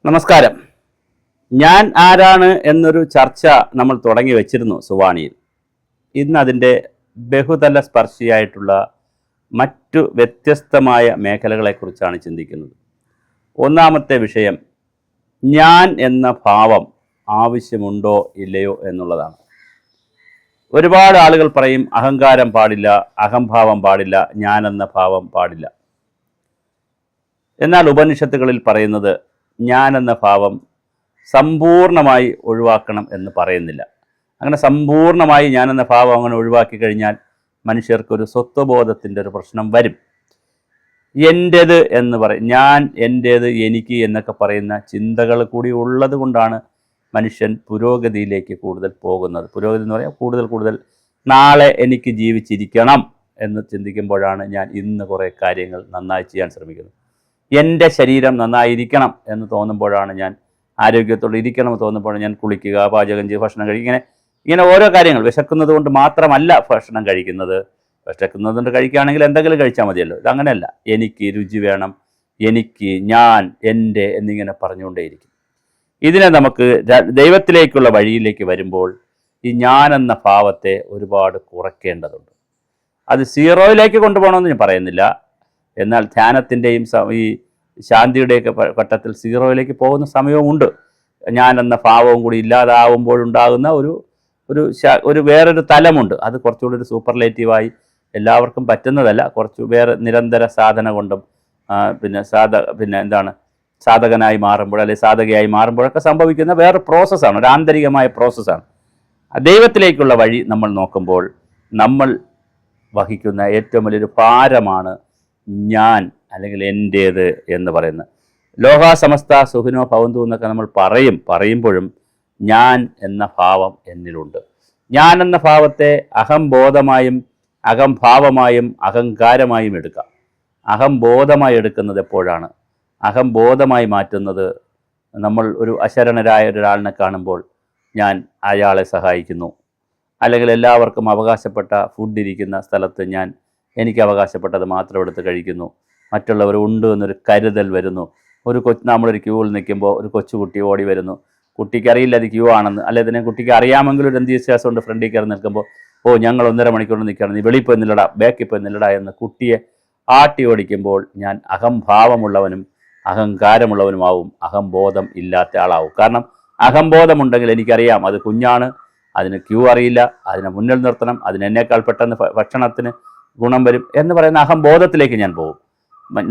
നമസ്കാരം. ഞാൻ ആരാണ് എന്നൊരു ചർച്ച നമ്മൾ തുടങ്ങി വെച്ചിരുന്നു സുവാണിയിൽ. ഇന്ന് അതിൻ്റെ ബഹുതല സ്പർശിയായിട്ടുള്ള മറ്റു വ്യത്യസ്തമായ മേഖലകളെക്കുറിച്ചാണ് ചിന്തിക്കുന്നത്. ഒന്നാമത്തെ വിഷയം, ഞാൻ എന്ന ഭാവം ആവശ്യമുണ്ടോ ഇല്ലയോ എന്നുള്ളതാണ്. ഒരുപാട് ആളുകൾ പറയും അഹങ്കാരം പാടില്ല, അഹംഭാവം പാടില്ല, ഞാൻ എന്ന ഭാവം പാടില്ല. എന്നാൽ ഉപനിഷത്തുകളിൽ പറയുന്നത് ഞാൻ എന്ന ഭാവം സമ്പൂർണമായി ഒഴിവാക്കണം എന്ന് പറയുന്നില്ല. അങ്ങനെ സമ്പൂർണമായി ഞാൻ എന്ന ഭാവം അങ്ങനെ ഒഴിവാക്കി കഴിഞ്ഞാൽ മനുഷ്യർക്കൊരു സ്വത്വബോധത്തിൻ്റെ ഒരു പ്രശ്നം വരും. എൻ്റേത് എന്ന് പറയും, ഞാൻ, എൻ്റേത്, എനിക്ക് എന്നൊക്കെ പറയുന്ന ചിന്തകൾ കൂടി ഉള്ളത് കൊണ്ടാണ് മനുഷ്യൻ പുരോഗതിയിലേക്ക് കൂടുതൽ പോകുന്നത്. പുരോഗതി എന്ന് പറയാൻ കൂടുതൽ നാളെ എനിക്ക് ജീവിച്ചിരിക്കണം എന്ന് ചിന്തിക്കുമ്പോഴാണ് ഞാൻ ഇന്ന് കുറേ കാര്യങ്ങൾ നന്നായി ചെയ്യാൻ ശ്രമിക്കുന്നത്. എൻ്റെ ശരീരം നന്നായിരിക്കണം എന്ന് തോന്നുമ്പോഴാണ് ഞാൻ ആരോഗ്യത്തോടെ ഇരിക്കണം എന്ന് തോന്നുമ്പോഴാണ് ഞാൻ കുളിക്കുക, പാചകം ചെയ്യുക, ഭക്ഷണം കഴിക്കുക. ഇങ്ങനെ ഓരോ കാര്യങ്ങൾ. വിശക്കുന്നത് കൊണ്ട് മാത്രമല്ല ഭക്ഷണം കഴിക്കുന്നത്. വിശക്കുന്നത് കൊണ്ട് കഴിക്കുകയാണെങ്കിൽ എന്തെങ്കിലും കഴിച്ചാൽ മതിയല്ലോ. ഇതങ്ങനെയല്ല. എനിക്ക് രുചി വേണം, എനിക്ക്, ഞാൻ, എൻ്റെ എന്നിങ്ങനെ പറഞ്ഞുകൊണ്ടേയിരിക്കും. ഇതിനെ നമുക്ക് ദൈവത്തിലേക്കുള്ള വഴിയിലേക്ക് വരുമ്പോൾ ഈ ഞാൻ എന്ന ഭാവത്തെ ഒരുപാട് കുറയ്ക്കേണ്ടതുണ്ട്. അത് സീറോയിലേക്ക് കൊണ്ടുപോകണമെന്ന് ഞാൻ പറയുന്നില്ല. എന്നാൽ ധ്യാനത്തിൻ്റെയും ഈ ശാന്തിയുടെയൊക്കെ ഘട്ടത്തിൽ സീറോയിലേക്ക് പോകുന്ന സമയവുമുണ്ട്. ഞാൻ എന്ന ഭാവവും കൂടി ഇല്ലാതാവുമ്പോഴുണ്ടാകുന്ന ഒരു വേറൊരു തലമുണ്ട്. അത് കുറച്ചുകൂടി ഒരു സൂപ്പർലേറ്റീവായി എല്ലാവർക്കും പറ്റുന്നതല്ല. കുറച്ച് വേറെ നിരന്തര സാധന കൊണ്ടും സാധകനായി മാറുമ്പോൾ അല്ലെങ്കിൽ സാധകയായി മാറുമ്പോഴൊക്കെ സംഭവിക്കുന്ന വേറെ പ്രോസസ്സാണ്, ഒരു ആന്തരികമായ പ്രോസസ്സാണ്. ദൈവത്തിലേക്കുള്ള വഴി നമ്മൾ നോക്കുമ്പോൾ നമ്മൾ വഹിക്കുന്ന ഏറ്റവും വലിയൊരു ഭാരമാണ് ഞാൻ അല്ലെങ്കിൽ എൻ്റേത് എന്ന് പറയുന്നത്. ലോകാ സമസ്ത സുഖിനോ ഭവന്തു എന്നൊക്കെ നമ്മൾ പറയുമ്പോഴും ഞാൻ എന്ന ഭാവം എന്നിലുണ്ട്. ഞാൻ എന്ന ഭാവത്തെ അഹംബോധമായും അഹംഭാവമായും അഹങ്കാരമായും എടുക്കാം. അഹംബോധമായി എടുക്കുന്നത് എപ്പോഴാണ്? അഹംബോധമായി മാറ്റുന്നത് നമ്മൾ ഒരു അശരണരായ ഒരാളിനെ കാണുമ്പോൾ ഞാൻ അയാളെ സഹായിക്കുന്നു, അല്ലെങ്കിൽ എല്ലാവർക്കും അവകാശപ്പെട്ട ഫുഡ് ഇരിക്കുന്ന സ്ഥലത്ത് എനിക്ക് അവകാശപ്പെട്ടത് മാത്രം എടുത്ത് കഴിക്കുന്നു, മറ്റുള്ളവർ ഉണ്ട് എന്നൊരു കരുതൽ വരുന്നു. നമ്മളൊരു ക്യൂവിൽ നിൽക്കുമ്പോൾ ഒരു കൊച്ചുകുട്ടി ഓടി വരുന്നു. കുട്ടിക്ക് അറിയില്ല അത് ക്യൂ ആണെന്ന്, അല്ലെ ഇതിനെ കുട്ടിക്ക് അറിയാമെങ്കിലും ഒരു അന്ധവിശ്വാസം കൊണ്ട് ഫ്രണ്ടിൽ കയറി നിൽക്കുമ്പോൾ ഞങ്ങൾ 1.5 മണിക്കൂർ നിൽക്കുകയാണ്, നീ വെളിയിൽ പോയി നില്ലടാ, ബാക്കിൽ പോയി നില്ലടാ എന്ന് കുട്ടിയെ ആട്ടി ഓടിക്കുമ്പോൾ ഞാൻ അഹംഭാവമുള്ളവനും അഹങ്കാരമുള്ളവനുമാവും, അഹംബോധം ഇല്ലാത്ത ആളാവും. കാരണം അഹംബോധമുണ്ടെങ്കിൽ എനിക്കറിയാം അത് കുഞ്ഞാണ്, അതിന് ക്യൂ അറിയില്ല, അതിനെ മുന്നിൽ നിർത്തണം, അതിനെന്നേക്കാൾ പെട്ടെന്ന് ഭക്ഷണത്തിന് ഗുണം വരും എന്ന് പറയുന്ന അഹംബോധത്തിലേക്ക് ഞാൻ പോകും.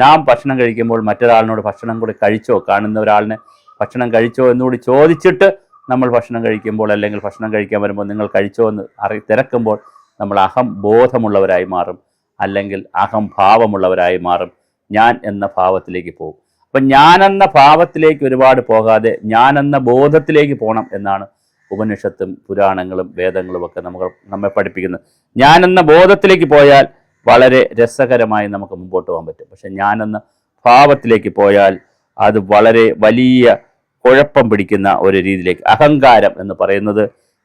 നാം ഭക്ഷണം കഴിക്കുമ്പോൾ മറ്റൊരാളിനോട് ഭക്ഷണം കൂടി കഴിച്ചോ, കാണുന്ന ഒരാളിനെ ഭക്ഷണം കഴിച്ചോ എന്നുകൂടി ചോദിച്ചിട്ട് നമ്മൾ ഭക്ഷണം കഴിക്കുമ്പോൾ, അല്ലെങ്കിൽ ഭക്ഷണം കഴിക്കാൻ വരുമ്പോൾ നിങ്ങൾ കഴിച്ചോ എന്ന് തിരക്കുമ്പോൾ നമ്മൾ അഹംബോധമുള്ളവരായി മാറും, അല്ലെങ്കിൽ അഹംഭാവമുള്ളവരായി മാറും. ഞാൻ എന്ന ഭാവത്തിലേക്ക് പോകും. അപ്പം ഞാൻ എന്ന ഭാവത്തിലേക്ക് ഒരുപാട് പോകാതെ ഞാൻ എന്ന ബോധത്തിലേക്ക് പോകണം എന്നാണ് ഉപനിഷത്തും പുരാണങ്ങളും വേദങ്ങളും ഒക്കെ നമ്മെ പഠിപ്പിക്കുന്നത്. ഞാൻ എന്ന ബോധത്തിലേക്ക് പോയാൽ വളരെ രസകരമായി നമുക്ക് മുമ്പോട്ട് പോകാൻ പറ്റും. പക്ഷെ ഞാൻ എന്ന ഭാവത്തിലേക്ക് പോയാൽ അത് വളരെ വലിയ കുഴപ്പം പിടിക്കുന്ന ഒരു രീതിയിലേക്ക്. അഹങ്കാരം എന്ന് പറയുന്നത്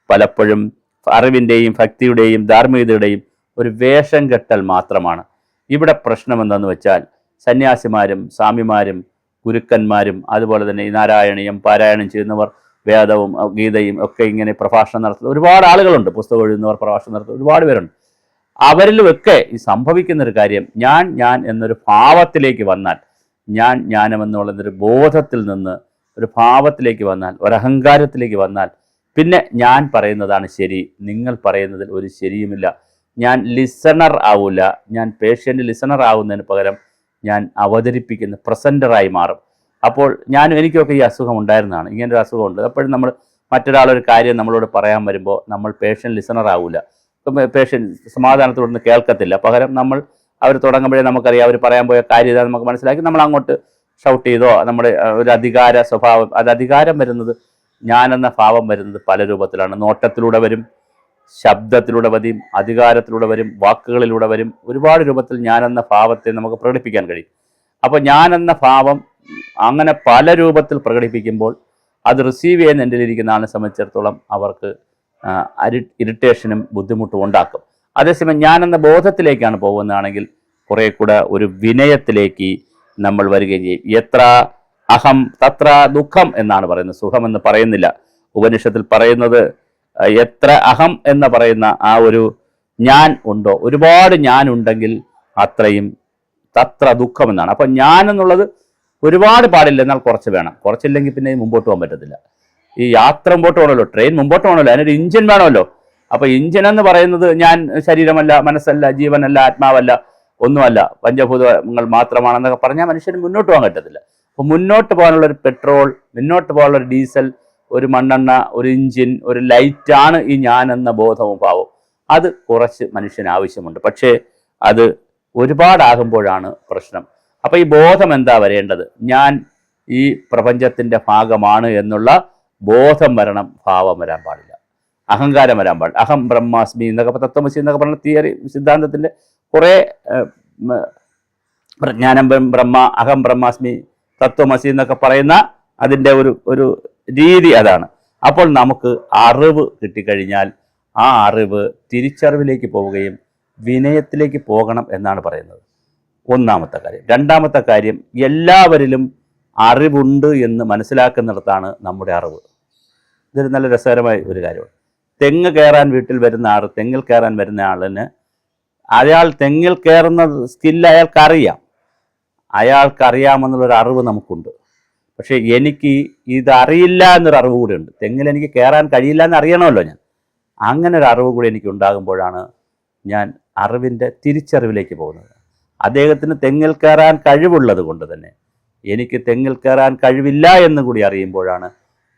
പലപ്പോഴും അറിവിൻ്റെയും ഭക്തിയുടെയും ധാർമ്മികതയുടെയും ഒരു വേഷം കെട്ടൽ മാത്രമാണ്. ഇവിടെ പ്രശ്നം എന്താണെന്ന് വെച്ചാൽ സന്യാസിമാരും സ്വാമിമാരും ഗുരുക്കന്മാരും അതുപോലെ തന്നെ ഈ നാരായണീയം പാരായണം ചെയ്യുന്നവർ, വേദവും ഗീതയും ഒക്കെ ഇങ്ങനെ പ്രഭാഷണം നടത്തുന്ന ഒരുപാട് ആളുകളുണ്ട്. പുസ്തകം എഴുതുന്നവർ, പ്രഭാഷണം നടത്തുന്ന ഒരുപാട് പേരുണ്ട്. അവരിലുമൊക്കെ ഈ സംഭവിക്കുന്നൊരു കാര്യം, ഞാൻ എന്നൊരു ഭാവത്തിലേക്ക് വന്നാൽ, ജ്ഞാനമെന്നുള്ളൊരു ബോധത്തിൽ നിന്ന് ഒരു ഭാവത്തിലേക്ക് വന്നാൽ, ഒരഹങ്കാരത്തിലേക്ക് വന്നാൽ, പിന്നെ ഞാൻ പറയുന്നതാണ് ശരി, നിങ്ങൾ പറയുന്നതിൽ ഒരു ശരിയുമില്ല. ഞാൻ ലിസണർ ആവില്ല. ഞാൻ പേഷ്യൻ്റ് ലിസണർ ആവുന്നതിന് പകരം ഞാൻ അവതരിപ്പിക്കുന്ന പ്രസൻറ്ററായി മാറും. അപ്പോൾ എനിക്കൊക്കെ ഈ അസുഖം ഉണ്ടായിരുന്നതാണ്. ഇങ്ങനൊരു അസുഖമുണ്ട്. അപ്പോഴും നമ്മൾ മറ്റൊരാളൊരു കാര്യം നമ്മളോട് പറയാൻ വരുമ്പോൾ നമ്മൾ പേഷ്യൻ്റ് ലിസണർ ആവില്ല. പേഷ്യൻ്റ് സമാധാനത്തോടൊന്നും കേൾക്കത്തില്ല. പകരം അവർ തുടങ്ങുമ്പോഴേ നമുക്കറിയാം അവർ പറയാൻ പോയ കാര്യം ഇതാ നമുക്ക് മനസ്സിലാക്കി നമ്മൾ അങ്ങോട്ട് ഷൗട്ട് ചെയ്തോ, നമ്മുടെ ഒരു അധികാര സ്വഭാവം, അത് അധികാരം വരുന്നത്, ഞാനെന്ന ഭാവം വരുന്നത് പല രൂപത്തിലാണ്. നോട്ടത്തിലൂടെ വരും, ശബ്ദത്തിലൂടെ വരും, അധികാരത്തിലൂടെ വരും, വാക്കുകളിലൂടെ വരും. ഒരുപാട് രൂപത്തിൽ ഞാനെന്ന ഭാവത്തെ നമുക്ക് പ്രകടിപ്പിക്കാൻ കഴിയും. അപ്പോൾ ഞാനെന്ന ഭാവം അങ്ങനെ പല രൂപത്തിൽ പ്രകടിപ്പിക്കുമ്പോൾ അത് റിസീവ് ചെയ്യുന്ന എൻ്റെ ഇരിക്കുന്ന ആളിനെ സംബന്ധിച്ചിടത്തോളം അവർക്ക് ഇറിറ്റേഷനും ബുദ്ധിമുട്ടും ഉണ്ടാക്കും. അതേസമയം ഞാനെന്ന ബോധത്തിലേക്കാണ് പോകുന്നതാണെങ്കിൽ കുറേ കൂടെ ഒരു വിനയത്തിലേക്ക് നമ്മൾ വരികയും ചെയ്യും. എത്ര അഹം തത്ര ദുഃഖം എന്നാണ് പറയുന്നത്, സുഖം എന്ന് പറയുന്നില്ല. ഉപനിഷത്തിൽ പറയുന്നത് എത്ര അഹം എന്ന് പറയുന്ന ആ ഒരു ഞാൻ ഉണ്ടോ, ഒരുപാട് ഞാൻ ഉണ്ടെങ്കിൽ അത്രയും തത്ര ദുഃഖം എന്നാണ്. അപ്പം ഞാൻ എന്നുള്ളത് ഒരുപാട് പാടില്ല, എന്നാൽ കുറച്ച് വേണം. കുറച്ചില്ലെങ്കിൽ പിന്നെ മുമ്പോട്ട് പോകാൻ പറ്റത്തില്ല. ഈ യാത്ര മുമ്പോട്ട് പോകണമല്ലോ, ട്രെയിൻ മുമ്പോട്ട് പോകണമല്ലോ, അതിനൊരു ഇഞ്ചിൻ വേണമല്ലോ. അപ്പൊ ഇഞ്ചിൻ എന്ന് പറയുന്നത് ഞാൻ ശരീരമല്ല, മനസ്സല്ല, ജീവനല്ല, ആത്മാവല്ല, ഒന്നുമല്ല, പഞ്ചഭൂതങ്ങൾ മാത്രമാണെന്നൊക്കെ പറഞ്ഞാൽ മനുഷ്യന് മുന്നോട്ട് പോകാൻ പറ്റത്തില്ല. അപ്പൊ മുന്നോട്ട് പോകാനുള്ള ഒരു പെട്രോൾ, മുന്നോട്ട് പോകാനുള്ള ഒരു ഡീസൽ, ഒരു മണ്ണെണ്ണ, ഒരു ഇഞ്ചിൻ, ഒരു ലൈറ്റാണ് ഈ ഞാൻ എന്ന ബോധവും ഭാവവും. അത് കുറച്ച് മനുഷ്യന് ആവശ്യമുണ്ട്. പക്ഷേ അത് ഒരുപാടാകുമ്പോഴാണ് പ്രശ്നം. അപ്പൊ ഈ ബോധം എന്താ വരേണ്ടത്? ഞാൻ ഈ പ്രപഞ്ചത്തിന്റെ ഭാഗമാണ് എന്നുള്ള ബോധം വരണം, ഭാവം വരാൻ പാടില്ല, അഹങ്കാരം വരാൻ പാടില്ല. അഹം ബ്രഹ്മാസ്മി എന്നൊക്കെ തത്വമസി എന്നൊക്കെ പറഞ്ഞ തിയറി സിദ്ധാന്തത്തിന്റെ കുറെ ജ്ഞാനം ബ്രഹ്മ, അഹം ബ്രഹ്മാസ്മി, തത്വമസി എന്നൊക്കെ പറയുന്ന അതിൻ്റെ ഒരു രീതി അതാണ്. അപ്പോൾ നമുക്ക് അറിവ് കിട്ടിക്കഴിഞ്ഞാൽ ആ അറിവ് തിരിച്ചറിവിലേക്ക് പോവുകയും വിനയത്തിലേക്ക് പോകണം എന്നാണ് പറയുന്നത്. ഒന്നാമത്തെ കാര്യം. രണ്ടാമത്തെ കാര്യം, എല്ലാവരിലും അറിവുണ്ട് എന്ന് മനസ്സിലാക്കുന്നിടത്താണ് നമ്മുടെ അറിവ്. ഇതൊരു നല്ല രസകരമായ ഒരു കാര്യമാണ്. തെങ്ങ് കയറാൻ വീട്ടിൽ വരുന്ന ആൾ, തെങ്ങിൽ കയറാൻ വരുന്ന ആളിന് അയാൾ തെങ്ങിൽ കയറുന്ന സ്കില്ല് അയാൾക്കറിയാം, അയാൾക്കറിയാമെന്നുള്ളൊരു അറിവ് നമുക്കുണ്ട്. പക്ഷേ എനിക്ക് ഇതറിയില്ല എന്നൊരു അറിവ് കൂടെ ഉണ്ട്. തെങ്ങിൽ എനിക്ക് കയറാൻ കഴിയില്ല എന്ന് അറിയണമല്ലോ ഞാൻ. അങ്ങനെ ഒരു അറിവ് കൂടി എനിക്ക് ഉണ്ടാകുമ്പോഴാണ് ഞാൻ അറിവിൻ്റെ തിരിച്ചറിവിലേക്ക് പോകുന്നത്. അദ്ദേഹത്തിന് തെങ്ങിൽ കയറാൻ കഴിവുള്ളത് കൊണ്ട് തന്നെ എനിക്ക് തെങ്ങിൽ കയറാൻ കഴിവില്ല എന്ന് കൂടി അറിയുമ്പോഴാണ്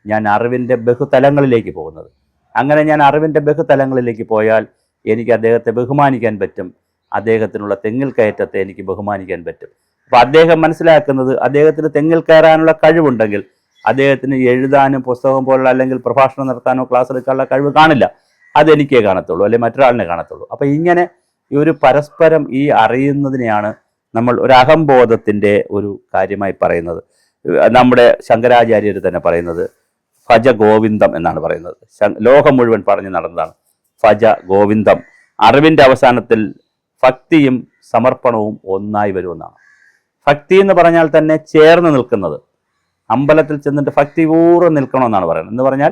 ഞാൻ അറിവിൻ്റെ ബഹുതലങ്ങളിലേക്ക് പോകുന്നത്. അങ്ങനെ ഞാൻ അറിവിൻ്റെ ബഹുതലങ്ങളിലേക്ക് പോയാൽ എനിക്ക് അദ്ദേഹത്തെ ബഹുമാനിക്കാൻ പറ്റും, അദ്ദേഹത്തിനുള്ള തെങ്ങിൽ കയറ്റത്തെ എനിക്ക് ബഹുമാനിക്കാൻ പറ്റും. അപ്പോൾ അദ്ദേഹം മനസ്സിലാക്കുന്നത് അദ്ദേഹത്തിന് തെങ്ങിൽ കയറാനുള്ള കഴിവുണ്ടെങ്കിൽ അദ്ദേഹത്തിന് എഴുതാനും പുസ്തകം പോലുള്ള അല്ലെങ്കിൽ പ്രഭാഷണം നടത്താനോ ക്ലാസ് എടുക്കാനുള്ള കഴിവ് കാണില്ല. അതെനിക്കേ കാണത്തുള്ളൂ, അല്ലെങ്കിൽ മറ്റൊരാളിനെ കാണത്തുള്ളൂ. അപ്പോൾ ഇങ്ങനെ ഈ ഒരു പരസ്പരം ഈ അറിയുന്നതിനെയാണ് നമ്മൾ ഒരു അഹംബോധത്തിൻ്റെ ഒരു കാര്യമായി പറയുന്നത്. നമ്മുടെ ശങ്കരാചാര്യർ തന്നെ പറയുന്നത് ഭജ ഗോവിന്ദം എന്നാണ് പറയുന്നത്. ലോകം മുഴുവൻ പറഞ്ഞു നടന്നതാണ് ഭജ ഗോവിന്ദം. അറിവിൻ്റെ അവസാനത്തിൽ ഭക്തിയും സമർപ്പണവും ഒന്നായി വരുമെന്നാണ്. ഭക്തി എന്ന് പറഞ്ഞാൽ തന്നെ ചേർന്ന് നിൽക്കുന്നത്. അമ്പലത്തിൽ ചെന്നിട്ട് ഭക്തിപൂർവ്വം നിൽക്കണമെന്നാണ് പറയുന്നത്. എന്ന് പറഞ്ഞാൽ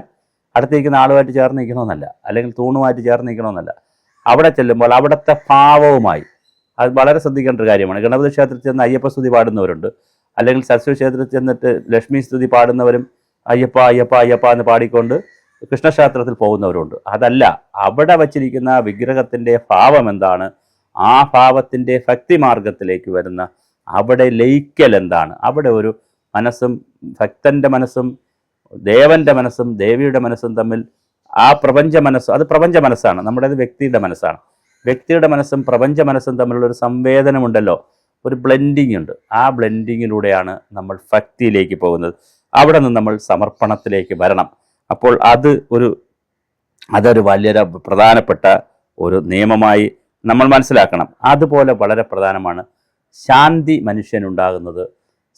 അടുത്തിരിക്കുന്ന ആളുമായിട്ട് ചേർന്ന് നിൽക്കണമെന്നല്ല, അല്ലെങ്കിൽ തൂണുമായിട്ട് ചേർന്ന് നിൽക്കണമെന്നല്ല. അവിടെ ചെല്ലുമ്പോൾ അവിടുത്തെ ഭാവവുമായി, അത് വളരെ ശ്രദ്ധിക്കേണ്ട ഒരു കാര്യമാണ്. ഗണപതി ക്ഷേത്രത്തിൽ ചെന്ന് അയ്യപ്പ സ്തുതി പാടുന്നവരുണ്ട്, അല്ലെങ്കിൽ സരസ്വതി ക്ഷേത്രത്തിൽ ചെന്നിട്ട് ലക്ഷ്മി സ്തുതി പാടുന്നവരും അയ്യപ്പ അയ്യപ്പ അയ്യപ്പ എന്ന് പാടിക്കൊണ്ട് കൃഷ്ണക്ഷേത്രത്തിൽ പോകുന്നവരുണ്ട്. അതല്ല, അവിടെ വച്ചിരിക്കുന്ന വിഗ്രഹത്തിൻ്റെ ഭാവം എന്താണ്, ആ ഭാവത്തിൻ്റെ ഭക്തി മാർഗത്തിലേക്ക് വരുന്ന അവിടെ ലയിക്കൽ എന്താണ്, അവിടെ ഒരു മനസ്സും ഭക്തൻ്റെ മനസ്സും ദേവൻ്റെ മനസ്സും ദേവിയുടെ മനസ്സും തമ്മിൽ ആ പ്രപഞ്ച മനസ്സ്, അത് പ്രപഞ്ച മനസ്സാണ്, നമ്മുടേത് വ്യക്തിയുടെ മനസ്സാണ്. വ്യക്തിയുടെ മനസ്സും പ്രപഞ്ച മനസ്സും തമ്മിലുള്ള ഒരു സംവേദനമുണ്ടല്ലോ, ഒരു ബ്ലെൻഡിങ് ഉണ്ട്. ആ ബ്ലെൻഡിങ്ങിലൂടെയാണ് നമ്മൾ ഭക്തിയിലേക്ക് പോകുന്നത്. അവിടെ നിന്ന് നമ്മൾ സമർപ്പണത്തിലേക്ക് വരണം. അപ്പോൾ അതൊരു വലിയൊരു പ്രധാനപ്പെട്ട ഒരു നിയമമായി നമ്മൾ മനസ്സിലാക്കണം. അതുപോലെ വളരെ പ്രധാനമാണ് ശാന്തി മനുഷ്യനുണ്ടാകുന്നത്,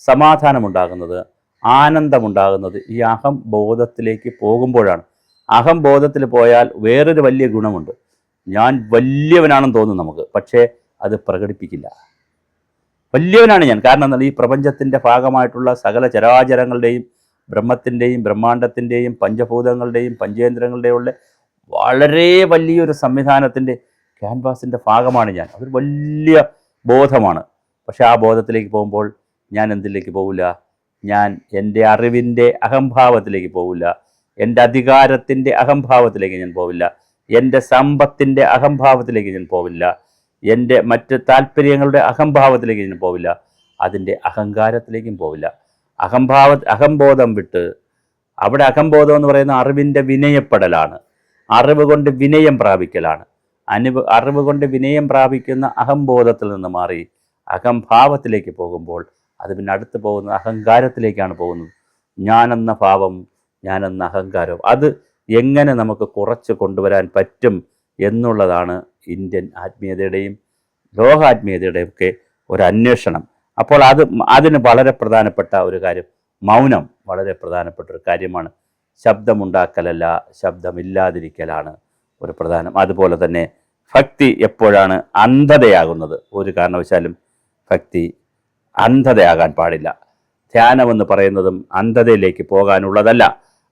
സമാധാനമുണ്ടാകുന്നത്, ആനന്ദമുണ്ടാകുന്നത് ഈ അഹംബോധത്തിലേക്ക് പോകുമ്പോഴാണ്. അഹംബോധത്തിൽ പോയാൽ വേറൊരു വലിയ ഗുണമുണ്ട്. ഞാൻ വലിയവനാണെന്ന് തോന്നും നമുക്ക്, പക്ഷേ അത് പ്രകടിപ്പിക്കില്ല. വലിയവനാണ് ഞാൻ, കാരണം എന്നാൽ ഈ പ്രപഞ്ചത്തിൻ്റെ ഭാഗമായിട്ടുള്ള സകല ചരാചരങ്ങളുടെയും ബ്രഹ്മത്തിൻ്റെയും ബ്രഹ്മാണ്ടത്തിൻ്റെയും പഞ്ചഭൂതങ്ങളുടെയും പഞ്ചേന്ദ്രങ്ങളുടെയും ഉള്ള വളരെ വലിയൊരു സംവിധാനത്തിൻ്റെ ക്യാൻവാസിൻ്റെ ഭാഗമാണ് ഞാൻ. അതൊരു വലിയ ബോധമാണ്. പക്ഷെ ആ ബോധത്തിലേക്ക് പോകുമ്പോൾ ഞാൻ എന്തിലേക്ക് പോവില്ല? ഞാൻ എൻ്റെ അറിവിൻ്റെ അഹംഭാവത്തിലേക്ക് പോവില്ല, എൻ്റെ അധികാരത്തിൻ്റെ അഹംഭാവത്തിലേക്ക് ഞാൻ പോവില്ല, എൻ്റെ സമ്പത്തിൻ്റെ അഹംഭാവത്തിലേക്ക് ഞാൻ പോവില്ല, എൻ്റെ മറ്റ് താല്പര്യങ്ങളുടെ അഹംഭാവത്തിലേക്ക് ഞാൻ പോവില്ല, അതിൻ്റെ അഹങ്കാരത്തിലേക്കും പോവില്ല. അഹംബോധം വിട്ട് അവിടെ അഹംബോധം എന്ന് പറയുന്ന അറിവിൻ്റെ വിനയപ്പെടലാണ്, അറിവ് കൊണ്ട് വിനയം പ്രാപിക്കലാണ്. അറിവ് കൊണ്ട് വിനയം പ്രാപിക്കുന്ന അഹംബോധത്തിൽ നിന്ന് മാറി അഹംഭാവത്തിലേക്ക് പോകുമ്പോൾ അത് പിന്നെ അടുത്ത് പോകുന്നത് അഹങ്കാരത്തിലേക്കാണ് പോകുന്നത്. ഞാനെന്ന ഭാവം, ഞാനെന്ന അഹങ്കാരം, അത് എങ്ങനെ നമുക്ക് കുറച്ച് കൊണ്ടുവരാൻ പറ്റും എന്നുള്ളതാണ് ഇന്ത്യൻ ആത്മീയതയുടെയും ലോകാത്മീയതയുടെയും ഒക്കെ ഒരു അന്വേഷണം. അപ്പോൾ അതിന് വളരെ പ്രധാനപ്പെട്ട ഒരു കാര്യം മൗനം, വളരെ പ്രധാനപ്പെട്ട ഒരു കാര്യമാണ്. ശബ്ദമുണ്ടാക്കലല്ല, ശബ്ദമില്ലാതിരിക്കലാണ് ഒരു പ്രധാനം. അതുപോലെ തന്നെ ഭക്തി എപ്പോഴാണ് അന്ധതയാകുന്നത്? ഒരു കാരണവശാലും ഭക്തി അന്ധതയാകാൻ പാടില്ല. ധ്യാനമെന്ന് പറയുന്നതും അന്ധതയിലേക്ക് പോകാനുള്ളതല്ല.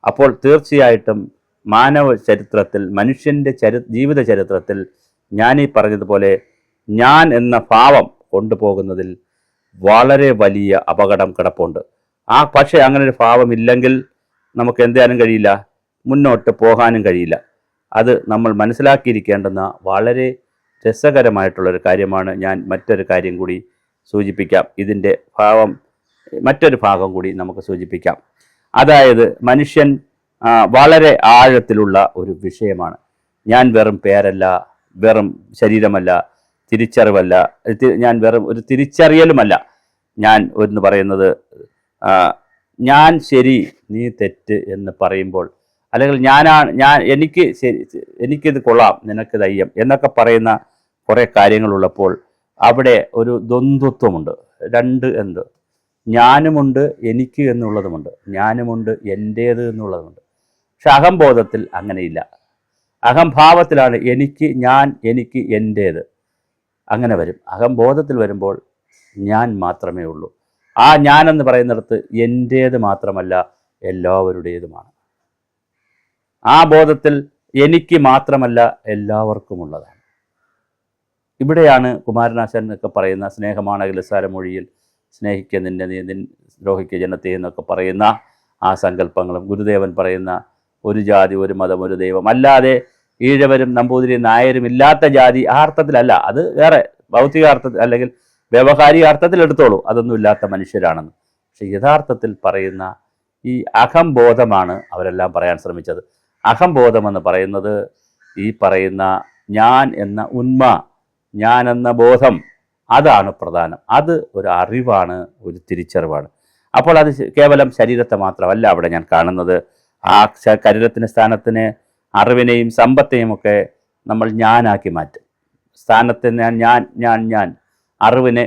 അപ്പോൾ തീർച്ചയായിട്ടും മാനവ ചരിത്രത്തിൽ, മനുഷ്യൻ്റെ ജീവിത ചരിത്രത്തിൽ ഞാനീ പറഞ്ഞതുപോലെ ഞാൻ എന്ന ഭാവം കൊണ്ടുപോകുന്നതിൽ വളരെ വലിയ അപകടം കിടപ്പുണ്ട്. പക്ഷേ അങ്ങനെ ഒരു ഭാവമില്ലെങ്കിൽ നമുക്ക് എന്ത് ചെയ്യാനും കഴിയില്ല, മുന്നോട്ട് പോകാനും കഴിയില്ല. അത് നമ്മൾ മനസ്സിലാക്കിയിരിക്കേണ്ടുന്ന വളരെ രസകരമായിട്ടുള്ളൊരു കാര്യമാണ്. ഞാൻ മറ്റൊരു കാര്യം കൂടി സൂചിപ്പിക്കാം. ഇതിൻ്റെ മറ്റൊരു ഭാഗം കൂടി നമുക്ക് സൂചിപ്പിക്കാം. അതായത് മനുഷ്യൻ വളരെ ആഴത്തിലുള്ള ഒരു വിഷയമാണ്. ഞാൻ വെറും പേരല്ല, വെറും ശരീരമല്ല, തിരിച്ചറിവല്ല, ഞാൻ വെറും ഒരു തിരിച്ചറിയലുമല്ല. ഞാൻ എന്ന് പറയുന്നത് ഞാൻ ശരി നീ തെറ്റ് എന്ന് പറയുമ്പോൾ, അല്ലെങ്കിൽ എനിക്കിത് കൊള്ളാം നിനക്ക് ദയ്യം എന്നൊക്കെ പറയുന്ന കുറേ കാര്യങ്ങളുള്ളപ്പോൾ അവിടെ ഒരു ദ്വന്ദ്വത്വമുണ്ട്. എന്ത് ഞാനുമുണ്ട്, എനിക്ക് എന്നുള്ളതുമുണ്ട്, ഞാനുമുണ്ട്, എൻ്റേത് എന്നുള്ളതുമുണ്ട്. പക്ഷെ അഹംബോധത്തിൽ അങ്ങനെയില്ല. അഹംഭാവത്തിലാണ് എനിക്ക് എൻ്റേത് അങ്ങനെ വരും. അഹംബോധത്തിൽ വരുമ്പോൾ ഞാൻ മാത്രമേ ഉള്ളൂ. ആ ഞാനെന്ന് പറയുന്നിടത്ത് എൻ്റേത് മാത്രമല്ല, എല്ലാവരുടേതുമാണ്. ആ ബോധത്തിൽ എനിക്ക് മാത്രമല്ല, എല്ലാവർക്കുമുള്ളതാണ്. ഇവിടെയാണ് കുമാരനാശാൻ എന്നൊക്കെ പറയുന്ന സ്നേഹമാണെങ്കിൽ സാരമൊഴിയിൽ സ്നേഹിക്കുക നിന്നെ നീ ദ്രോഹിക്കുക ജനത്തെ എന്നൊക്കെ പറയുന്ന ആ സങ്കല്പങ്ങളും, ഗുരുദേവൻ പറയുന്ന ഒരു ജാതി, ഒരു മതം, ഒരു ദൈവം, അല്ലാതെ ഈഴവരും നമ്പൂതിരി നായരും ഇല്ലാത്ത ജാതി, ആ അർത്ഥത്തിലല്ല. അത് വേറെ ഭൗതികാർത്ഥത്തിൽ അല്ലെങ്കിൽ വ്യവഹാരിക അർത്ഥത്തിൽ എടുത്തോളൂ, അതൊന്നും ഇല്ലാത്ത മനുഷ്യരാണെന്ന്. പക്ഷെ യഥാർത്ഥത്തിൽ പറയുന്ന ഈ അഹംബോധമാണ് അവരെല്ലാം പറയാൻ ശ്രമിച്ചത്. അഹംബോധമെന്ന് പറയുന്നത് ഈ പറയുന്ന ഞാൻ എന്ന ഉന്മ, ഞാൻ എന്ന ബോധം, അതാണ് പ്രധാനം. അത് ഒരു അറിവാണ്, ഒരു തിരിച്ചറിവാണ്. അപ്പോൾ അത് കേവലം ശരീരത്തെ മാത്രമല്ല അവിടെ ഞാൻ കാണുന്നത്. ആ ശരീരത്തിൻ്റെ സ്ഥാനത്തിന് അറിവിനെയും സമ്പത്തെയും ഒക്കെ നമ്മൾ ഞാനാക്കി മാറ്റും. സ്ഥാനത്തിന് ഞാൻ, അറിവിനെ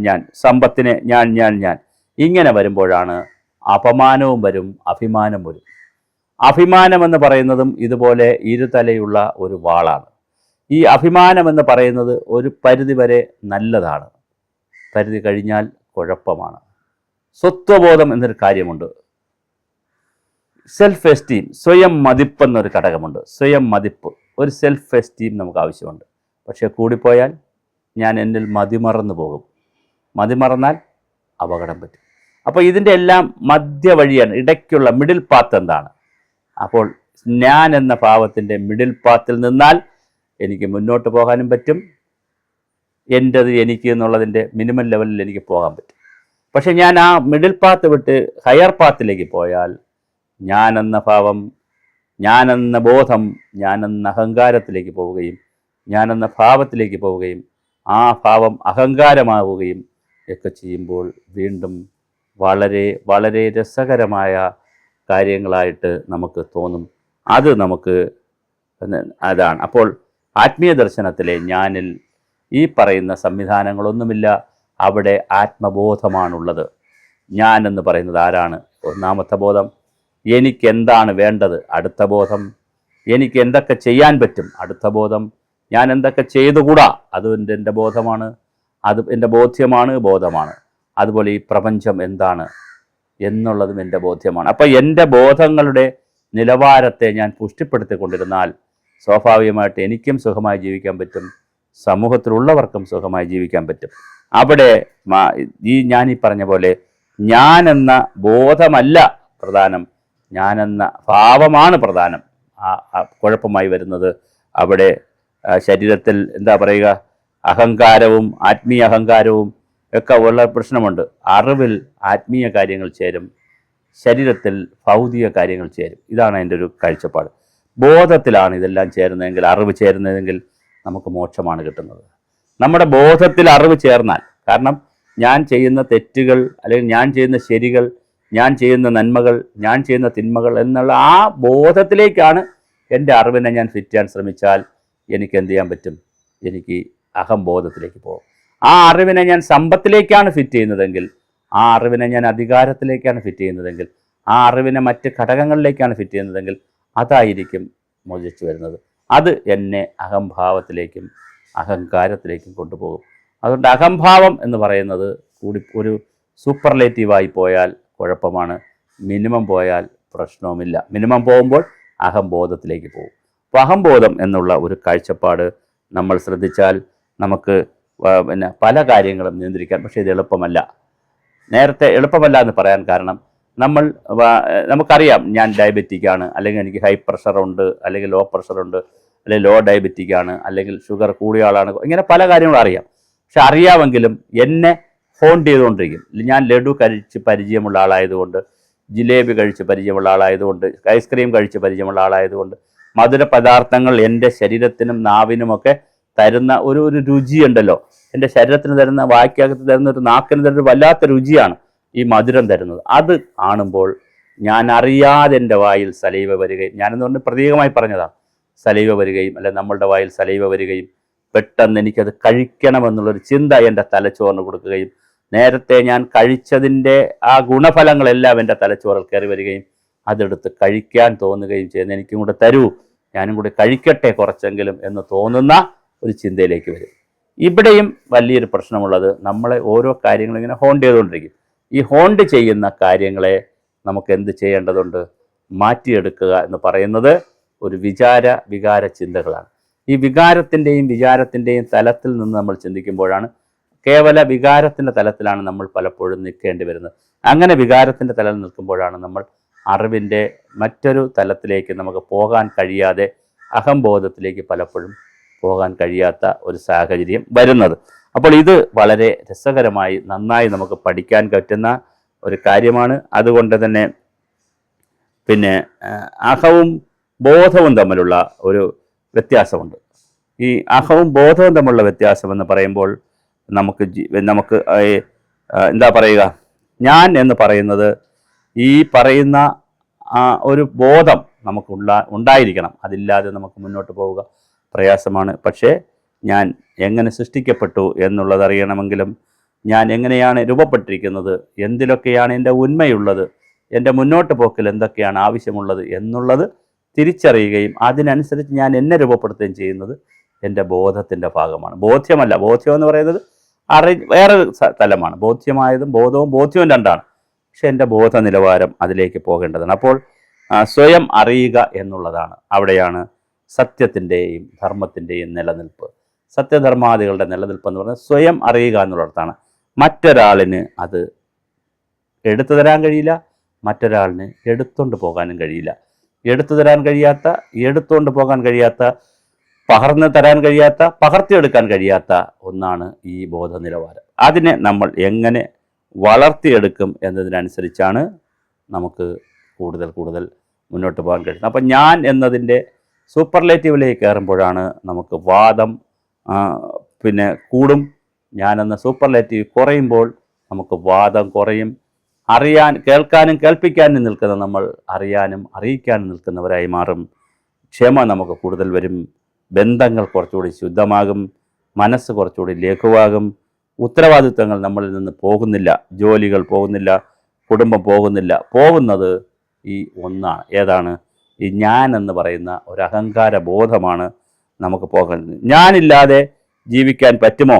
ഞാൻ, സമ്പത്തിനെ ഞാൻ. ഇങ്ങനെ വരുമ്പോഴാണ് അപമാനവും വരും, അഭിമാനം വരും. അഭിമാനമെന്ന് പറയുന്നതും ഇതുപോലെ ഇരുതലയുള്ള ഒരു വാളാണ്. ഈ അഭിമാനമെന്ന് പറയുന്നത് ഒരു പരിധി വരെ നല്ലതാണ്, പരിധി കഴിഞ്ഞാൽ കുഴപ്പമാണ്. സ്വത്വബോധം എന്നൊരു കാര്യമുണ്ട്. സെൽഫ് എസ്റ്റീം, സ്വയം മതിപ്പ് എന്നൊരു ഘടകമുണ്ട്. സ്വയം മതിപ്പ്, ഒരു സെൽഫ് എസ്റ്റീം നമുക്ക് ആവശ്യമുണ്ട്. പക്ഷേ കൂടിപ്പോയാൽ ഞാൻ എന്നിൽ മതിമറന്നു പോകും. മതിമറന്നാൽ അപകടം പറ്റും. അപ്പോൾ ഇതിൻ്റെ എല്ലാം മധ്യവഴിയാണ്, ഇടയ്ക്കുള്ള മിഡിൽ പാത്ത് എന്താണ്? അപ്പോൾ ഞാൻ എന്ന ഭാവത്തിൻ്റെ മിഡിൽ പാത്തിൽ നിന്നാൽ എനിക്ക് മുന്നോട്ട് പോകാനും പറ്റും, എൻ്റെത് എനിക്ക് എന്നുള്ളതിൻ്റെ മിനിമം ലെവലിൽ എനിക്ക് പോകാൻ പറ്റും. പക്ഷെ ഞാൻ ആ മിഡിൽ പാത്ത് വിട്ട് ഹയർ പാത്തിലേക്ക് പോയാൽ ഞാനെന്ന ഭാവം, ഞാനെന്ന ബോധം, ഞാനെന്ന അഹങ്കാരത്തിലേക്ക് പോവുകയും, ഞാനെന്ന ഭാവത്തിലേക്ക് പോവുകയും, ആ ഭാവം അഹങ്കാരമാവുകയും ഒക്കെ ചെയ്യുമ്പോൾ വീണ്ടും വളരെ വളരെ രസകരമായ കാര്യങ്ങളായിട്ട് നമുക്ക് തോന്നും. അത് നമുക്ക് അതാണ്. അപ്പോൾ ആത്മീയ ദർശനത്തിലെ ഞാനിൽ ഈ പറയുന്ന സംവിധാനങ്ങളൊന്നുമില്ല. അവിടെ ആത്മബോധമാണുള്ളത്. ഞാൻ എന്ന് പറയുന്നത് ആരാണ്? ഒന്നാമത്തെ ബോധം. എനിക്കെന്താണ് വേണ്ടത്? അടുത്ത ബോധം. എനിക്ക് എന്തൊക്കെ ചെയ്യാൻ പറ്റും? അടുത്ത ബോധം. ഞാൻ എന്തൊക്കെ ചെയ്തുകൂടാ? അതും എൻ്റെ ബോധമാണ്, അത് എൻ്റെ ബോധ്യമാണ്, ബോധമാണ്. അതുപോലെ ഈ പ്രപഞ്ചം എന്താണ് എന്നുള്ളതും എൻ്റെ ബോധ്യമാണ്. അപ്പോൾ എൻ്റെ ബോധങ്ങളുടെ നിലവാരത്തെ ഞാൻ പുഷ്ടിപ്പെടുത്തിക്കൊണ്ടിരുന്നാൽ സ്വാഭാവികമായിട്ട് എനിക്കും സുഖമായി ജീവിക്കാൻ പറ്റും, സമൂഹത്തിലുള്ളവർക്കും സുഖമായി ജീവിക്കാൻ പറ്റും. അവിടെ ഞാനീ പറഞ്ഞ പോലെ ഞാനെന്ന ബോധമല്ല പ്രധാനം, ഞാനെന്ന ഭാവമാണ് പ്രധാനം. കുഴപ്പമായി വരുന്നത് അവിടെ ശരീരത്തിൽ എന്താ പറയുക, അഹങ്കാരവും ആത്മീയ അഹങ്കാരവും ഒക്കെ ഉള്ള പ്രശ്നമുണ്ട്. അറിവിൽ ആത്മീയ കാര്യങ്ങൾ ചേരും, ശരീരത്തിൽ ഭൗതിക കാര്യങ്ങൾ ചേരും. ഇതാണ് എൻ്റെ ഒരു കാഴ്ചപ്പാട്. ബോധത്തിലാണ് ഇതെല്ലാം ചേരുന്നതെങ്കിൽ, അറിവ് ചേരുന്നതെങ്കിൽ നമുക്ക് മോക്ഷമാണ് കിട്ടുന്നത്. നമ്മുടെ ബോധത്തിൽ അറിവ് ചേർന്നാൽ, കാരണം ഞാൻ ചെയ്യുന്ന തെറ്റുകൾ അല്ലെങ്കിൽ ഞാൻ ചെയ്യുന്ന ശരികൾ, ഞാൻ ചെയ്യുന്ന നന്മകൾ, ഞാൻ ചെയ്യുന്ന തിന്മകൾ എന്നുള്ള ആ ബോധത്തിലേക്കാണ് എൻ്റെ അറിവിനെ ഞാൻ ഫിറ്റ് ചെയ്യാൻ ശ്രമിച്ചാൽ എനിക്ക് എന്ത് ചെയ്യാൻ പറ്റും? എനിക്ക് അഹംബോധത്തിലേക്ക് പോകും. ആ അറിവിനെ ഞാൻ സമ്പത്തിലേക്കാണ് ഫിറ്റ് ചെയ്യുന്നതെങ്കിൽ, ആ അറിവിനെ ഞാൻ അധികാരത്തിലേക്കാണ് ഫിറ്റ് ചെയ്യുന്നതെങ്കിൽ, ആ അറിവിനെ മറ്റ് ഘടകങ്ങളിലേക്കാണ് ഫിറ്റ് ചെയ്യുന്നതെങ്കിൽ അതായിരിക്കും മോചിച്ചു വരുന്നത്. അത് എന്നെ അഹംഭാവത്തിലേക്കും അഹങ്കാരത്തിലേക്കും കൊണ്ടുപോകും. അതുകൊണ്ട് അഹംഭാവം എന്ന് പറയുന്നത് കൂടി ഒരു സൂപ്പർലേറ്റീവായി പോയാൽ കുഴപ്പമാണ്, മിനിമം പോയാൽ പ്രശ്നവുമില്ല. മിനിമം പോകുമ്പോൾ അഹംബോധത്തിലേക്ക് പോകും. അപ്പോൾ അഹംബോധം എന്നുള്ള ഒരു കാഴ്ചപ്പാട് നമ്മൾ ശ്രദ്ധിച്ചാൽ നമുക്ക് പിന്നെ പല കാര്യങ്ങളും നിയന്ത്രിക്കാൻ. പക്ഷേ ഇത് എളുപ്പമല്ല. നേരത്തെ എളുപ്പമല്ല എന്ന് പറയാൻ കാരണം നമുക്കറിയാം ഞാൻ ഡയബറ്റിക്കാണ്, അല്ലെങ്കിൽ എനിക്ക് ഹൈ പ്രഷറുണ്ട്, അല്ലെങ്കിൽ ലോ പ്രഷറുണ്ട്, അല്ലെങ്കിൽ ലോ ഡയബറ്റിക്കാണ്, അല്ലെങ്കിൽ ഷുഗർ കൂടിയ ആളാണ്, ഇങ്ങനെ പല കാര്യങ്ങളും അറിയാം. പക്ഷെ അറിയാമെങ്കിലും എന്നെ ഹോണ്ട് ചെയ്തുകൊണ്ടിരിക്കും. ഞാൻ ലഡു കഴിച്ച് പരിചയമുള്ള ആളായതുകൊണ്ട്, ജിലേബി കഴിച്ച് പരിചയമുള്ള ആളായതുകൊണ്ട്, ഐസ്ക്രീം കഴിച്ച് പരിചയമുള്ള ആളായതുകൊണ്ട്, മധുര പദാർത്ഥങ്ങൾ എൻ്റെ ശരീരത്തിനും നാവിനുമൊക്കെ തരുന്ന ഒരു രുചിയുണ്ടല്ലോ. എൻ്റെ ശരീരത്തിന് തരുന്ന, വായ്ക്കകത്ത് തരുന്ന, ഒരു നാക്കിന് തരുന്ന വല്ലാത്ത രുചിയാണ് ഈ മധുരം തരുന്നത്. അത് കാണുമ്പോൾ ഞാൻ അറിയാതെ എൻ്റെ വായിൽ സലൈവ വരികയും, ഞാനെന്ന് പറഞ്ഞ് പ്രതീകമായി പറഞ്ഞതാണ്, സലൈവ വരികയും, അല്ലെ നമ്മളുടെ വായിൽ സലൈവ വരികയും, പെട്ടെന്ന് എനിക്കത് കഴിക്കണമെന്നുള്ളൊരു ചിന്ത എൻ്റെ തലച്ചോറിന് കൊടുക്കുകയും, നേരത്തെ ഞാൻ കഴിച്ചതിൻ്റെ ആ ഗുണഫലങ്ങളെല്ലാം എൻ്റെ തലച്ചോറിൽ കയറി വരികയും, അതെടുത്ത് കഴിക്കാൻ തോന്നുകയും ചെയ്യുന്ന, എനിക്കും കൂടെ തരൂ, ഞാനും കൂടെ കഴിക്കട്ടെ കുറച്ചെങ്കിലും എന്ന് തോന്നുന്ന ഒരു ചിന്തയിലേക്ക് വരും. ഇവിടെയും വലിയൊരു പ്രശ്നമുള്ളത്, നമ്മളെ ഓരോ കാര്യങ്ങളും ഇങ്ങനെ ഹോണ്ട് ചെയ്തുകൊണ്ടിരിക്കും. ഈ ഹോണ്ട് ചെയ്യുന്ന കാര്യങ്ങളെ നമുക്ക് എന്ത് ചെയ്യേണ്ടതുണ്ട്? മാറ്റിയെടുക്കുക എന്ന് പറയുന്നത് ഒരു വികാര ചിന്തകളാണ്. ഈ വികാരത്തിൻ്റെയും വിചാരത്തിൻ്റെയും തലത്തിൽ നിന്ന് നമ്മൾ ചിന്തിക്കുമ്പോഴാണ്, കേവല വികാരത്തിൻ്റെ തലത്തിലാണ് നമ്മൾ പലപ്പോഴും നിൽക്കേണ്ടി വരുന്നത്. അങ്ങനെ വികാരത്തിൻ്റെ തലത്തിൽ നിൽക്കുമ്പോഴാണ് നമ്മൾ അറിവിൻ്റെ മറ്റൊരു തലത്തിലേക്ക് നമുക്ക് പോകാൻ കഴിയാതെ, അഹംബോധത്തിലേക്ക് പലപ്പോഴും പോകാൻ കഴിയാത്ത ഒരു സാഹചര്യം വരുന്നത്. അപ്പോൾ ഇത് വളരെ രസകരമായി നന്നായി നമുക്ക് പഠിക്കാൻ പറ്റുന്ന ഒരു കാര്യമാണ്. അതുകൊണ്ട് തന്നെ പിന്നെ അഹവും ബോധവും തമ്മിലുള്ള ഒരു വ്യത്യാസമുണ്ട്. ഈ അഹവും ബോധവും തമ്മിലുള്ള വ്യത്യാസം എന്ന് പറയുമ്പോൾ നമുക്ക് എന്താ പറയുക, ഞാൻ എന്ന് പറയുന്നത് ഈ പറയുന്ന ഒരു ബോധം ഉണ്ടായിരിക്കണം. അതില്ലാതെ നമുക്ക് മുന്നോട്ട് പോവുക പ്രയാസമാണ്. പക്ഷേ ഞാൻ എങ്ങനെ സൃഷ്ടിക്കപ്പെട്ടു എന്നുള്ളത് അറിയണമെങ്കിലും, ഞാൻ എങ്ങനെയാണ് രൂപപ്പെട്ടിരിക്കുന്നത്, എന്തിലൊക്കെയാണ് എൻ്റെ ഉന്മയുള്ളത്, എൻ്റെ മുന്നോട്ട് പോക്കിൽ എന്തൊക്കെയാണ് ആവശ്യമുള്ളത് എന്നുള്ളത് തിരിച്ചറിയുകയും അതിനനുസരിച്ച് ഞാൻ എന്നെ രൂപപ്പെടുത്തുകയും ചെയ്യുന്നത് എൻ്റെ ബോധത്തിൻ്റെ ഭാഗമാണ്. ബോധ്യമല്ല. ബോധ്യം എന്ന് പറയുന്നത് വേറൊരു തലമാണ്. ബോധ്യമായതും ബോധ്യവും രണ്ടാണ്. പക്ഷെ എൻ്റെ ബോധ നിലവാരം അതിലേക്ക് പോകേണ്ടതാണ്. അപ്പോൾ സ്വയം അറിയുക എന്നുള്ളതാണ്. അവിടെയാണ് സത്യത്തിൻ്റെയും ധർമ്മത്തിൻ്റെയും നിലനിൽപ്പ്. സത്യധർമാദികളുടെ നിലനിൽപ്പ് എന്ന് പറയുന്നത് സ്വയം അറിയുക എന്നുള്ളിടത്താണ്. മറ്റൊരാളിന് അത് എടുത്തു തരാൻ കഴിയില്ല, മറ്റൊരാളിന് എടുത്തുകൊണ്ട് പോകാനും കഴിയില്ല. എടുത്തു തരാൻ കഴിയാത്ത, എടുത്തുകൊണ്ട് പോകാൻ കഴിയാത്ത, പകർന്നു തരാൻ കഴിയാത്ത, പകർത്തിയെടുക്കാൻ കഴിയാത്ത ഒന്നാണ് ഈ ബോധ നിലവാരം. അതിനെ നമ്മൾ എങ്ങനെ വളർത്തിയെടുക്കും എന്നതിനനുസരിച്ചാണ് നമുക്ക് കൂടുതൽ മുന്നോട്ട് പോകാൻ കഴിയുന്നത്. അപ്പം ഞാൻ എന്നതിൻ്റെ സൂപ്പർലേറ്റീവിലേക്ക് കയറുമ്പോഴാണ് നമുക്ക് വാദം പിന്നെ കൂടും. ഞാനെന്ന സൂപ്പർലേറ്റീവ് കുറയുമ്പോൾ നമുക്ക് വാദം കുറയും. കേൾക്കാനും കേൾപ്പിക്കാനും നിൽക്കുന്ന നമ്മൾ അറിയാനും അറിയിക്കാനും നിൽക്കുന്നവരായി മാറും. ക്ഷമ നമുക്ക് കൂടുതൽ വരും. ബന്ധങ്ങൾ കുറച്ചുകൂടി ശുദ്ധമാകും. മനസ്സ് കുറച്ചുകൂടി ലഘുവാകും. ഉത്തരവാദിത്വങ്ങൾ നമ്മളിൽ നിന്ന് പോകുന്നില്ല. ജോലികൾ പോകുന്നില്ല, കുടുംബം പോകുന്നില്ല. പോകുന്നത് ഈ ഒന്നാണ്. ഏതാണ്? ഈ ഞാൻ എന്ന് പറയുന്ന ഒരു അഹങ്കാര ബോധമാണ് നമുക്ക് പോകുന്നത്. ഞാനില്ലാതെ ജീവിക്കാൻ പറ്റുമോ?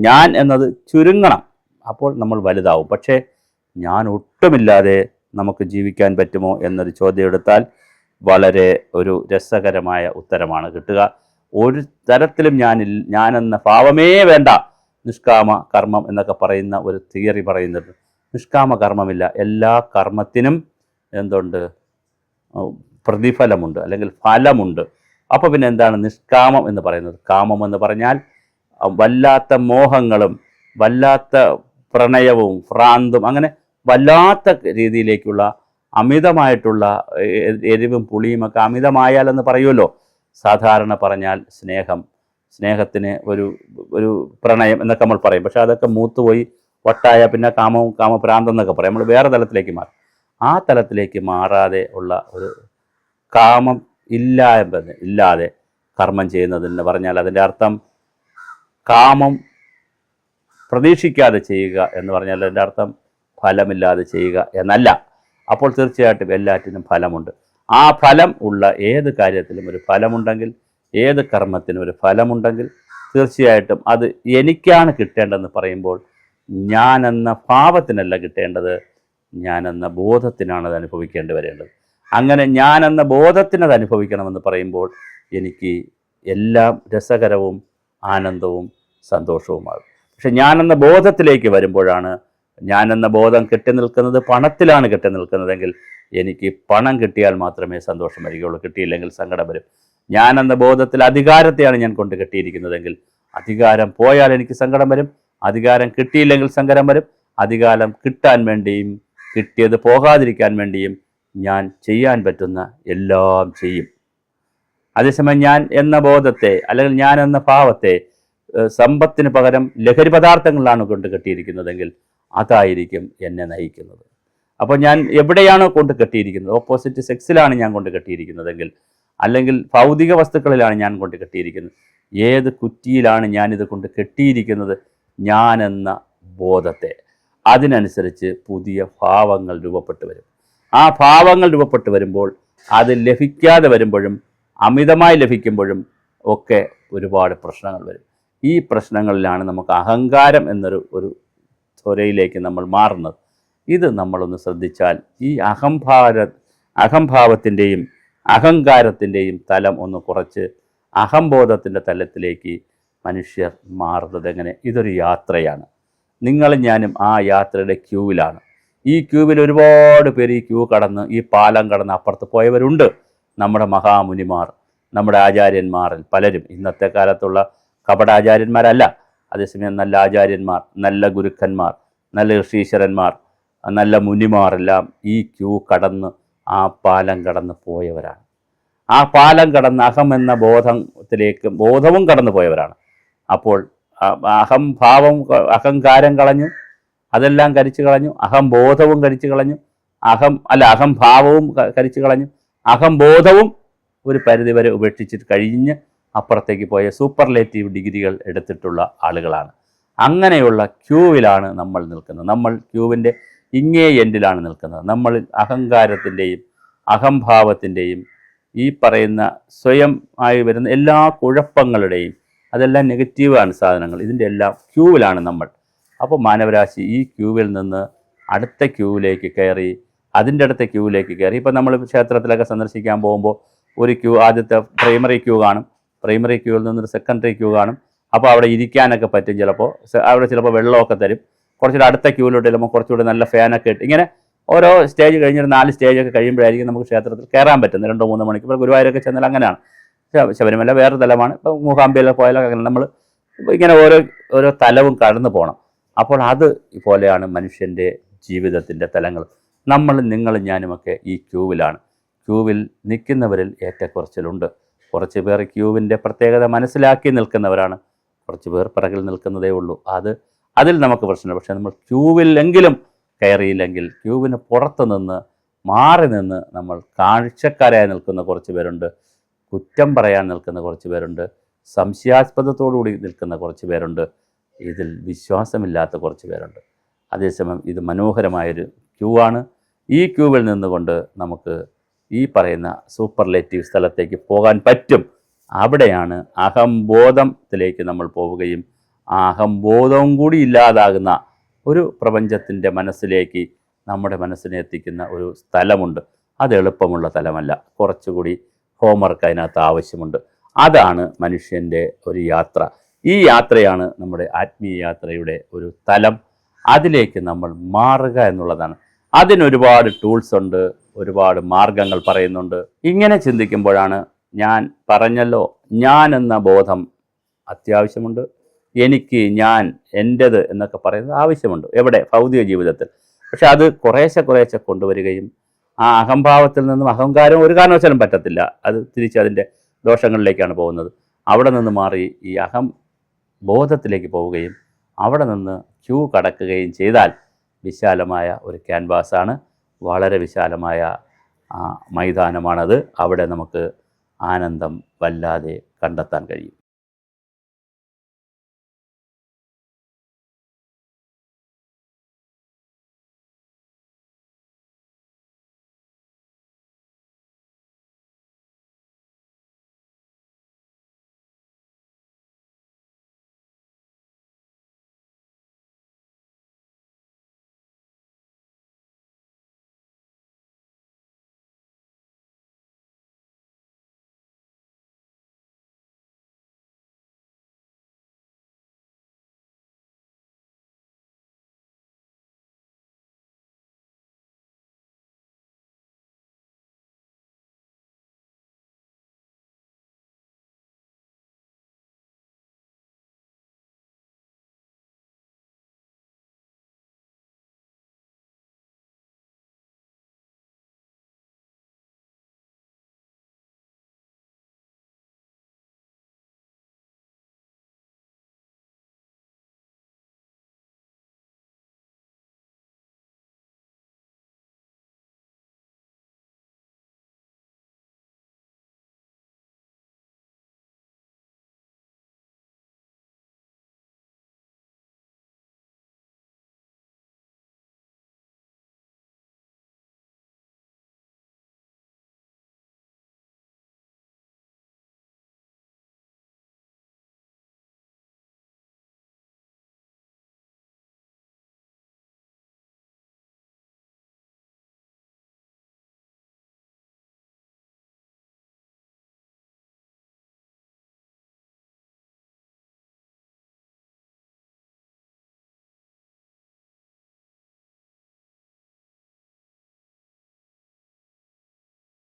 ഞാൻ എന്നത് ചുരുങ്ങണം, അപ്പോൾ നമ്മൾ വലുതാവും. പക്ഷേ ഞാൻ ഒട്ടുമില്ലാതെ നമുക്ക് ജീവിക്കാൻ പറ്റുമോ എന്നൊരു ചോദ്യം എടുത്താൽ വളരെ ഒരു രസകരമായ ഉത്തരമാണ് കിട്ടുക. ഒരു തരത്തിലും ഞാനെന്ന ഭാവമേ വേണ്ട. നിഷ്കാമ കർമ്മം എന്നൊക്കെ പറയുന്ന ഒരു തിയറി പറയുന്നുണ്ട്. നിഷ്കാമ കർമ്മമില്ല. എല്ലാ കർമ്മത്തിനും എന്തുണ്ട്? പ്രതിഫലമുണ്ട്, അല്ലെങ്കിൽ ഫലമുണ്ട്. അപ്പോൾ പിന്നെ എന്താണ് നിഷ്കാമം എന്ന് പറയുന്നത്? കാമം എന്ന് പറഞ്ഞാൽ വല്ലാത്ത മോഹങ്ങളും വല്ലാത്ത പ്രണയവും ഭ്രാന്തും, അങ്ങനെ വല്ലാത്ത രീതിയിലേക്കുള്ള അമിതമായിട്ടുള്ള എരിവും പുളിയുമൊക്കെ അമിതമായാലെന്ന് പറയുമല്ലോ. സാധാരണ പറഞ്ഞാൽ സ്നേഹത്തിന് ഒരു പ്രണയം എന്നൊക്കെ നമ്മൾ പറയും. പക്ഷെ അതൊക്കെ മൂത്തുപോയി വട്ടായ പിന്നെ കാമഭ്രാന്തം എന്നൊക്കെ പറയും. നമ്മൾ വേറെ തലത്തിലേക്ക് മാറും. ആ തലത്തിലേക്ക് മാറാതെ ഉള്ള ഒരു കാമം ഇല്ലാതെ കർമ്മം ചെയ്യുന്നതെന്ന് പറഞ്ഞാൽ അതിൻ്റെ അർത്ഥം കാമം പ്രതീക്ഷിക്കാതെ ചെയ്യുക എന്ന് പറഞ്ഞാൽ അതിൻ്റെ അർത്ഥം ഫലമില്ലാതെ ചെയ്യുക എന്നല്ല. അപ്പോൾ തീർച്ചയായിട്ടും എല്ലാറ്റിനും ഫലമുണ്ട്. ആ ഫലം ഉള്ള ഏത് കാര്യത്തിലും ഒരു ഫലമുണ്ടെങ്കിൽ, ഏത് കർമ്മത്തിനും ഒരു ഫലമുണ്ടെങ്കിൽ തീർച്ചയായിട്ടും അത് എനിക്കാണ് കിട്ടേണ്ടതെന്ന് പറയുമ്പോൾ ഞാനെന്ന ഭാവത്തിനല്ല കിട്ടേണ്ടത്, ഞാനെന്ന ബോധത്തിനാണ് അത് അനുഭവിക്കേണ്ടി വരേണ്ടത്. അങ്ങനെ ഞാനെന്ന ബോധത്തിനത് അനുഭവിക്കണമെന്ന് പറയുമ്പോൾ എനിക്ക് എല്ലാം രസകരവും ആനന്ദവും സന്തോഷവുമാകും. പക്ഷെ ഞാനെന്ന ബോധത്തിലേക്ക് വരുമ്പോഴാണ്, ഞാനെന്ന ബോധം കെട്ടി നിൽക്കുന്നത് പണത്തിലാണ് കെട്ടി നിൽക്കുന്നതെങ്കിൽ എനിക്ക് പണം കിട്ടിയാൽ മാത്രമേ സന്തോഷം വരികയുള്ളൂ, കിട്ടിയില്ലെങ്കിൽ സങ്കടം വരും. ഞാനെന്ന ബോധത്തിൽ അധികാരത്തെയാണ് ഞാൻ കൊണ്ട് കെട്ടിയിരിക്കുന്നതെങ്കിൽ അധികാരം പോയാൽ എനിക്ക് സങ്കടം വരും, അധികാരം കിട്ടിയില്ലെങ്കിൽ സങ്കടം വരും. അധികാരം കിട്ടാൻ വേണ്ടിയും കിട്ടിയത് പോകാതിരിക്കാൻ വേണ്ടിയും ഞാൻ ചെയ്യാൻ പറ്റുന്ന എല്ലാം ചെയ്യും. അതേസമയം ഞാൻ എന്ന ബോധത്തെ അല്ലെങ്കിൽ ഞാൻ എന്ന ഭാവത്തെ സമ്പത്തിന് പകരം ലഹരി പദാർത്ഥങ്ങളിലാണ് കൊണ്ട് കെട്ടിയിരിക്കുന്നതെങ്കിൽ അതായിരിക്കും എന്നെ നയിക്കുന്നത്. അപ്പോൾ ഞാൻ എവിടെയാണോ കൊണ്ട് കെട്ടിയിരിക്കുന്നത്, ഓപ്പോസിറ്റ് സെക്സിലാണ് ഞാൻ കൊണ്ട് കെട്ടിയിരിക്കുന്നതെങ്കിൽ, അല്ലെങ്കിൽ ഭൗതിക വസ്തുക്കളിലാണ് ഞാൻ കൊണ്ട് കെട്ടിയിരിക്കുന്നത്, ഏത് കുറ്റിയിലാണ് ഞാനിത് കൊണ്ട് കെട്ടിയിരിക്കുന്നത്, ഞാനെന്ന ബോധത്തെ, അതിനനുസരിച്ച് പുതിയ ഭാവങ്ങൾ രൂപപ്പെട്ടു വരും. ആ ഭാവങ്ങൾ രൂപപ്പെട്ടു വരുമ്പോൾ അത് ലഭിക്കാതെ വരുമ്പോഴും അമിതമായി ലഭിക്കുമ്പോഴും ഒക്കെ ഒരുപാട് പ്രശ്നങ്ങൾ വരും. ഈ പ്രശ്നങ്ങളിലാണ് നമുക്ക് അഹങ്കാരം എന്നൊരു ത്വരയിലേക്ക് നമ്മൾ മാറുന്നത്. ഇത് നമ്മളൊന്ന് ശ്രദ്ധിച്ചാൽ ഈ അഹംഭാവത്തിൻ്റെയും അഹങ്കാരത്തിൻ്റെയും തലം ഒന്ന് കുറച്ച് അഹംബോധത്തിൻ്റെ തലത്തിലേക്ക് മനുഷ്യർ മാറുന്നത് എങ്ങനെ? ഇതൊരു യാത്രയാണ്. നിങ്ങളും ഞാനും ആ യാത്രയുടെ ക്യൂവിലാണ്. ഈ ക്യൂവിൽ ഒരുപാട് പേര് ഈ ക്യൂ കടന്ന് ഈ പാലം കടന്ന് അപ്പുറത്ത് പോയവരുണ്ട്. നമ്മുടെ മഹാമുനിമാർ, നമ്മുടെ ആചാര്യന്മാരിൽ പലരും ഇന്നത്തെ കാലത്തുള്ള കപടാചാര്യന്മാരല്ല. അതേസമയം നല്ല ആചാര്യന്മാർ, നല്ല ഗുരുക്കന്മാർ, നല്ല ഋഷീശ്വരന്മാർ, നല്ല മുനിമാരെല്ലാം ഈ ക്യൂ കടന്ന് ആ പാലം കടന്ന് പോയവരാണ്. ആ പാലം കടന്ന് അഹം എന്ന ബോധവും കടന്നു പോയവരാണ്. അപ്പോൾ അഹംഭാവം, അഹങ്കാരം കളഞ്ഞു, അതെല്ലാം കരിച്ചു കളഞ്ഞു. അഹംബോധവും കരിച്ചു കളഞ്ഞു. അഹംഭാവവും കരിച്ചു കളഞ്ഞു. അഹംബോധവും ഒരു പരിധിവരെ ഉപേക്ഷിച്ചിട്ട് കഴിഞ്ഞ് അപ്പുറത്തേക്ക് പോയ സൂപ്പർലേറ്റീവ് ഡിഗ്രികൾ എടുത്തിട്ടുള്ള ആളുകളാണ്. അങ്ങനെയുള്ള ക്യൂവിലാണ് നമ്മൾ നിൽക്കുന്നത്. നമ്മൾ ക്യൂവിൻ്റെ ഇങ്ങേ എൻഡിലാണ് നിൽക്കുന്നത്. നമ്മൾ അഹങ്കാരത്തിൻ്റെയും അഹംഭാവത്തിൻ്റെയും ഈ പറയുന്ന സ്വയം ആയി വരുന്ന എല്ലാ കുഴപ്പങ്ങളുടെയും, അതെല്ലാം നെഗറ്റീവാണ് സാധനങ്ങൾ, ഇതിൻ്റെ എല്ലാം ക്യൂവിലാണ് നമ്മൾ. അപ്പോൾ മാനവരാശി ഈ ക്യൂവിൽ നിന്ന് അടുത്ത ക്യൂവിലേക്ക് കയറി, അതിൻ്റെ അടുത്ത ക്യൂവിലേക്ക് കയറി. ഇപ്പോൾ നമ്മൾ ക്ഷേത്രത്തിലൊക്കെ സന്ദർശിക്കാൻ പോകുമ്പോൾ ഒരു ക്യൂ, ആദ്യത്തെ പ്രൈമറി ക്യൂ കാണും. പ്രൈമറി ക്യൂവിൽ നിന്നൊരു സെക്കൻഡറി ക്യൂ കാണും. അപ്പോൾ അവിടെ ഇരിക്കാനൊക്കെ പറ്റും. അവിടെ ചിലപ്പോൾ വെള്ളമൊക്കെ തരും. കുറച്ചുകൂടെ അടുത്ത ക്യൂവിലോട്ട് ചെല്ലുമ്പോൾ കുറച്ചുകൂടി നല്ല ഫാനൊക്കെ ഇട്ട്, ഇങ്ങനെ ഓരോ സ്റ്റേജ് കഴിഞ്ഞൊരു 4 സ്റ്റേജൊക്കെ കഴിയുമ്പോഴായിരിക്കും നമുക്ക് ക്ഷേത്രത്തിൽ കയറാൻ പറ്റുന്നത്. 2-3 മണിക്കൂർ. ഇപ്പോൾ ഗുരുവായൂരൊക്കെ ചെന്നാൽ അങ്ങനെയാണ്. ശബരിമല വേറെ തലമാണ്. ഇപ്പോൾ മൂകാംബികയിലൊക്കെ പോയാലൊക്കെ അങ്ങനെ നമ്മൾ ഇങ്ങനെ ഓരോ തലവും കടന്നു പോകണം. അപ്പോൾ അത് പോലെയാണ് മനുഷ്യൻ്റെ ജീവിതത്തിൻ്റെ തലങ്ങൾ. നിങ്ങളും ഞാനുമൊക്കെ ഈ ക്യൂവിലാണ്. ക്യൂവിൽ നിൽക്കുന്നവരിൽ ഏറ്റക്കുറച്ചിലുണ്ട്. കുറച്ച് പേർ ക്യൂവിൻ്റെ പ്രത്യേകത മനസ്സിലാക്കി നിൽക്കുന്നവരാണ്, കുറച്ച് പേർ പിറകിൽ നിൽക്കുന്നതേ ഉള്ളൂ. അതിൽ നമുക്ക് പ്രശ്നമില്ല. പക്ഷേ നമ്മൾ ക്യൂവിലെങ്കിലും കയറിയില്ലെങ്കിൽ, ക്യൂവിന് പുറത്ത് നിന്ന് മാറി നിന്ന് നമ്മൾ കാഴ്ചക്കാരായി നിൽക്കുന്ന കുറച്ച് പേരുണ്ട്, കുറ്റം പറയാൻ നിൽക്കുന്ന കുറച്ച് പേരുണ്ട്, സംശയാസ്പദത്തോടുകൂടി നിൽക്കുന്ന കുറച്ച് പേരുണ്ട്, ഇതിൽ വിശ്വാസമില്ലാത്ത കുറച്ച് പേരുണ്ട്. അതേസമയം ഇത് മനോഹരമായൊരു ക്യൂ ആണ്. ഈ ക്യൂവിൽ നിന്നുകൊണ്ട് നമുക്ക് ഈ പറയുന്ന സൂപ്പർലേറ്റീവ് സ്ഥലത്തേക്ക് പോകാൻ പറ്റും. അവിടെയാണ് അഹംബോധത്തിലേക്ക് നമ്മൾ പോവുകയും ആ അഹംബോധവും കൂടി ഇല്ലാതാകുന്ന ഒരു പ്രപഞ്ചത്തിൻ്റെ മനസ്സിലേക്ക് നമ്മുടെ മനസ്സിനെ എത്തിക്കുന്ന ഒരു സ്ഥലമുണ്ട്. അത് എളുപ്പമുള്ള സ്ഥലമല്ല, കുറച്ചുകൂടി ഹോംവർക്ക് അതിനകത്ത് ആവശ്യമുണ്ട്. അതാണ് മനുഷ്യൻ്റെ ഒരു യാത്ര. ഈ യാത്രയാണ് നമ്മുടെ ആത്മീയ യാത്രയുടെ ഒരു തലം. അതിലേക്ക് നമ്മൾ മാറുക എന്നുള്ളതാണ്. അതിനൊരുപാട് ടൂൾസ് ഉണ്ട്, ഒരുപാട് മാർഗങ്ങൾ പറയുന്നുണ്ട്. ഇങ്ങനെ ചിന്തിക്കുമ്പോഴാണ് ഞാൻ പറഞ്ഞല്ലോ, ഞാൻ എന്ന ബോധം അത്യാവശ്യമുണ്ട്. എനിക്ക്, ഞാൻ, എൻ്റേത് എന്നൊക്കെ പറയുന്നത് ആവശ്യമുണ്ട്. എവിടെ? ഭൗതിക ജീവിതത്തിൽ. പക്ഷെ അത് കുറേശ്ശെ കൊണ്ടുവരികയും ആ അഹംഭാവത്തിൽ നിന്നും, അഹങ്കാരം ഒരു കാരണവശാലും പറ്റത്തില്ല, അത് തിരിച്ച് അതിൻ്റെ ദോഷങ്ങളിലേക്കാണ് പോകുന്നത്. അവിടെ നിന്ന് മാറി ഈ ബോധത്തിലേക്ക് പോവുകയും അവിടെ നിന്ന് ക്യൂ കടക്കുകയും ചെയ്താൽ വിശാലമായ ഒരു ക്യാൻവാസാണ്, വളരെ വിശാലമായ മൈതാനമാണത്. അവിടെ നമുക്ക് ആനന്ദം വല്ലാതെ കണ്ടെത്താൻ കഴിയും.